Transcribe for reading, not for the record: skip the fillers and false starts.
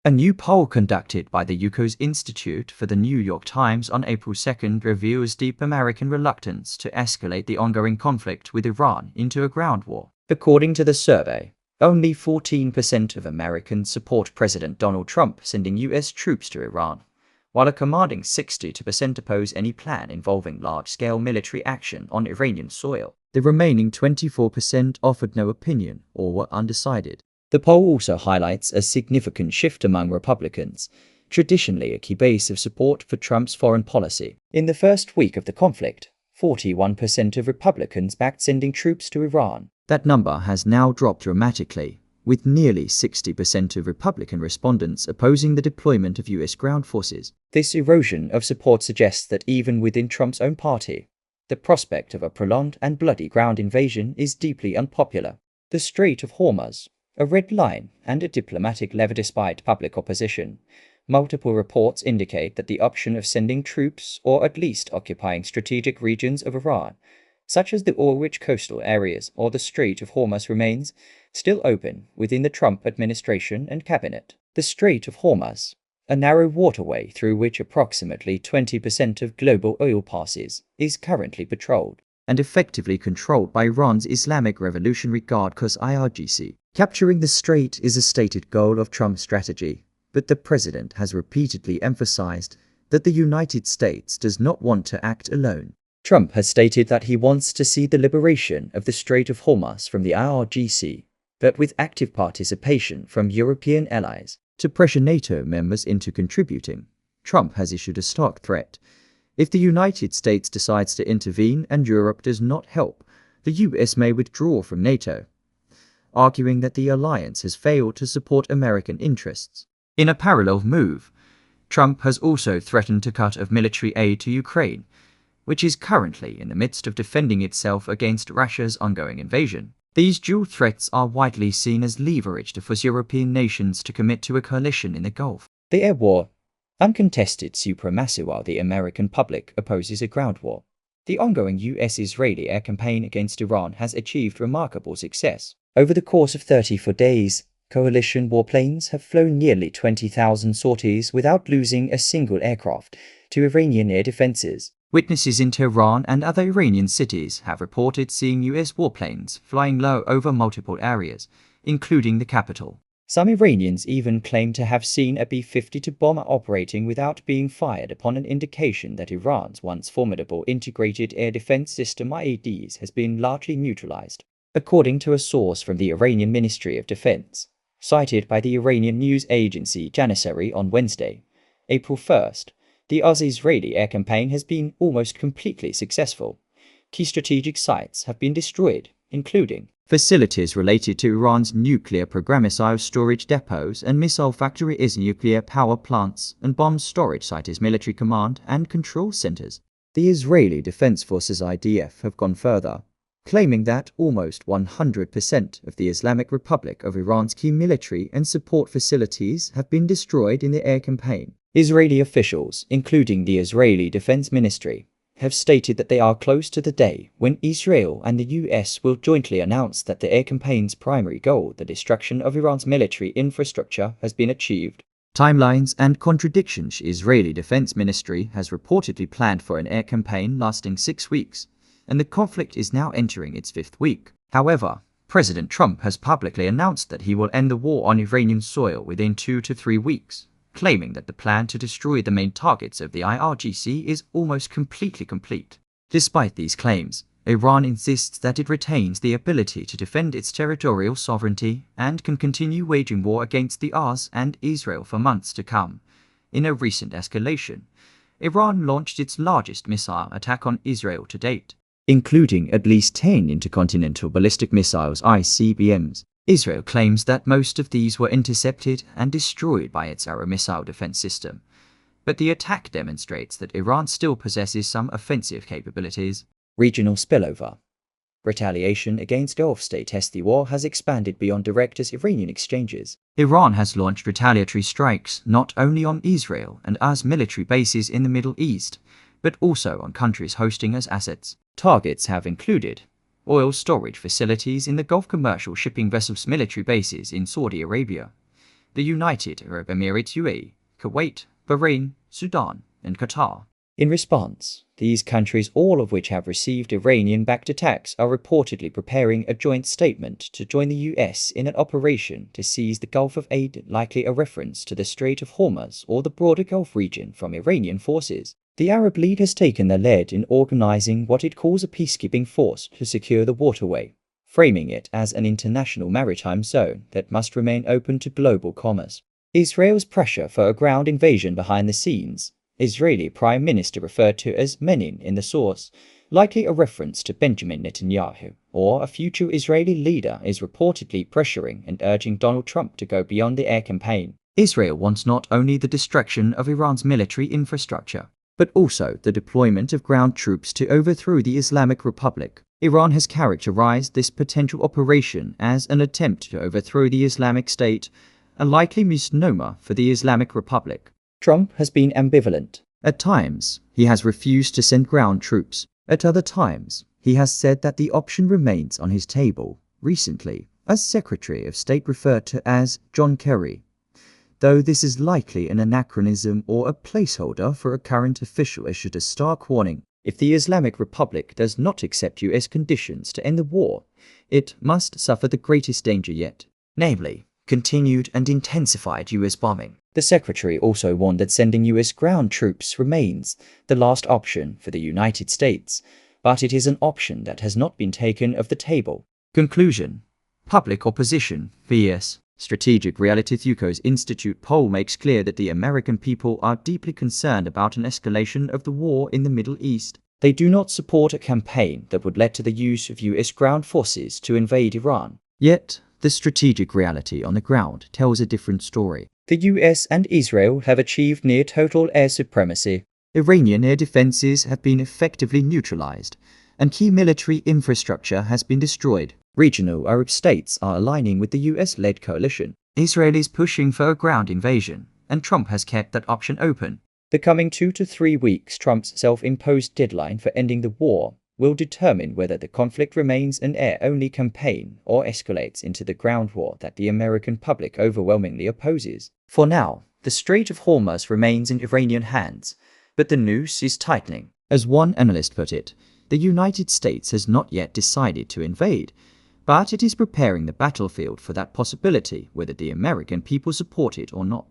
A new poll conducted by the UK's Institute for the New York Times on April 2nd reveals deep American reluctance to escalate the ongoing conflict with Iran into a ground war. According to the survey, only 14% of Americans support President Donald Trump sending US troops to Iran, while a commanding 60% oppose any plan involving large-scale military action on Iranian soil. The remaining 24% offered no opinion or were undecided. The poll also highlights a significant shift among Republicans, traditionally a key base of support for Trump's foreign policy. In the first week of the conflict, 41% of Republicans backed sending troops to Iran. That number has now dropped dramatically, with nearly 60% of Republican respondents opposing the deployment of US ground forces. This erosion of support suggests that even within Trump's own party, the prospect of a prolonged and bloody ground invasion is deeply unpopular. The Strait of Hormuz, a red line and a diplomatic lever despite public opposition. Multiple reports indicate that the option of sending troops or at least occupying strategic regions of Iran, such as the oil-rich coastal areas or the Strait of Hormuz, remains still open within the Trump administration and cabinet. The Strait of Hormuz, a narrow waterway through which approximately 20% of global oil passes, is currently patrolled and effectively controlled by Iran's Islamic Revolutionary Guard Corps IRGC. Capturing the strait is a stated goal of Trump's strategy, but the president has repeatedly emphasized that the United States does not want to act alone. Trump has stated that he wants to see the liberation of the Strait of Hormuz from the IRGC, but with active participation from European allies. To pressure NATO members into contributing, Trump has issued a stark threat. If the United States decides to intervene and Europe does not help, the US may withdraw from NATO, arguing that the alliance has failed to support American interests. In a parallel move, Trump has also threatened to cut off military aid to Ukraine, which is currently in the midst of defending itself against Russia's ongoing invasion. These dual threats are widely seen as leverage to force European nations to commit to a coalition in the Gulf. The air war, uncontested supremacy, while the American public opposes a ground war. The ongoing US-Israeli air campaign against Iran has achieved remarkable success. Over the course of 34 days, coalition warplanes have flown nearly 20,000 sorties without losing a single aircraft to Iranian air defenses. Witnesses in Tehran and other Iranian cities have reported seeing US warplanes flying low over multiple areas, including the capital. Some Iranians even claim to have seen a B-52 bomber operating without being fired, upon an indication that Iran's once formidable integrated air defense system IEDs has been largely neutralized. According to a source from the Iranian Ministry of Defense, cited by the Iranian news agency Janissary on Wednesday, April 1st, the Israeli air campaign has been almost completely successful. Key strategic sites have been destroyed, including facilities related to Iran's nuclear program, missile storage depots and missile factories, nuclear power plants, and bomb storage sites, military command and control centers. The Israeli Defense Forces IDF have gone further, claiming that almost 100% of the Islamic Republic of Iran's key military and support facilities have been destroyed in the air campaign. Israeli officials, including the Israeli Defense Ministry, have stated that they are close to the day when Israel and the US will jointly announce that the air campaign's primary goal, the destruction of Iran's military infrastructure, has been achieved. Timelines and contradictions. Israeli Defense Ministry has reportedly planned for an air campaign lasting 6 weeks, and the conflict is now entering its 5th week. However, President Trump has publicly announced that he will end the war on Iranian soil within 2 to 3 weeks, claiming that the plan to destroy the main targets of the IRGC is almost completely complete. Despite these claims, Iran insists that it retains the ability to defend its territorial sovereignty and can continue waging war against the US and Israel for months to come. In a recent escalation, Iran launched its largest missile attack on Israel to date, including at least 10 intercontinental ballistic missiles (ICBMs). Israel claims that most of these were intercepted and destroyed by its air missile defense system, but the attack demonstrates that Iran still possesses some offensive capabilities. Regional spillover. Retaliation against Gulf state as the war has expanded beyond direct Iranian exchanges. Iran has launched retaliatory strikes not only on Israel and US military bases in the Middle East, but also on countries hosting US assets. Targets have included oil storage facilities in the Gulf, commercial shipping vessels, military bases in Saudi Arabia, the United Arab Emirates UAE, Kuwait, Bahrain, Sudan, and Qatar. In response, these countries, all of which have received Iranian-backed attacks, are reportedly preparing a joint statement to join the US in an operation to seize the Gulf of Aden, likely a reference to the Strait of Hormuz or the broader Gulf region from Iranian forces. The Arab League has taken the lead in organizing what it calls a peacekeeping force to secure the waterway, framing it as an international maritime zone that must remain open to global commerce. Israel's pressure for a ground invasion behind the scenes, Israeli Prime Minister referred to as Menin in the source, likely a reference to Benjamin Netanyahu, or a future Israeli leader, is reportedly pressuring and urging Donald Trump to go beyond the air campaign. Israel wants not only the destruction of Iran's military infrastructure, but also the deployment of ground troops to overthrow the Islamic Republic. Iran has characterized this potential operation as an attempt to overthrow the Islamic State, a likely misnomer for the Islamic Republic. Trump has been ambivalent. At times, he has refused to send ground troops. At other times, he has said that the option remains on his table. Recently, as Secretary of State referred to as John Kerry, though this is likely an anachronism or a placeholder for a current official issued a stark warning. If the Islamic Republic does not accept US conditions to end the war, it must suffer the greatest danger yet, namely, continued and intensified US bombing. The Secretary also warned that sending US ground troops remains the last option for the United States, but it is an option that has not been taken off the table. Conclusion: public opposition vs. Strategic Realities. Yuko's Institute poll makes clear that the American people are deeply concerned about an escalation of the war in the Middle East. They do not support a campaign that would lead to the use of US ground forces to invade Iran. Yet, the strategic reality on the ground tells a different story. The US and Israel have achieved near-total air supremacy. Iranian air defenses have been effectively neutralized, and key military infrastructure has been destroyed. Regional Arab states are aligning with the US-led coalition. Israel is pushing for a ground invasion, and Trump has kept that option open. The coming 2 to 3 weeks, Trump's self-imposed deadline for ending the war, will determine whether the conflict remains an air-only campaign or escalates into the ground war that the American public overwhelmingly opposes. For now, the Strait of Hormuz remains in Iranian hands, but the noose is tightening. As one analyst put it, the United States has not yet decided to invade, but it is preparing the battlefield for that possibility, whether the American people support it or not.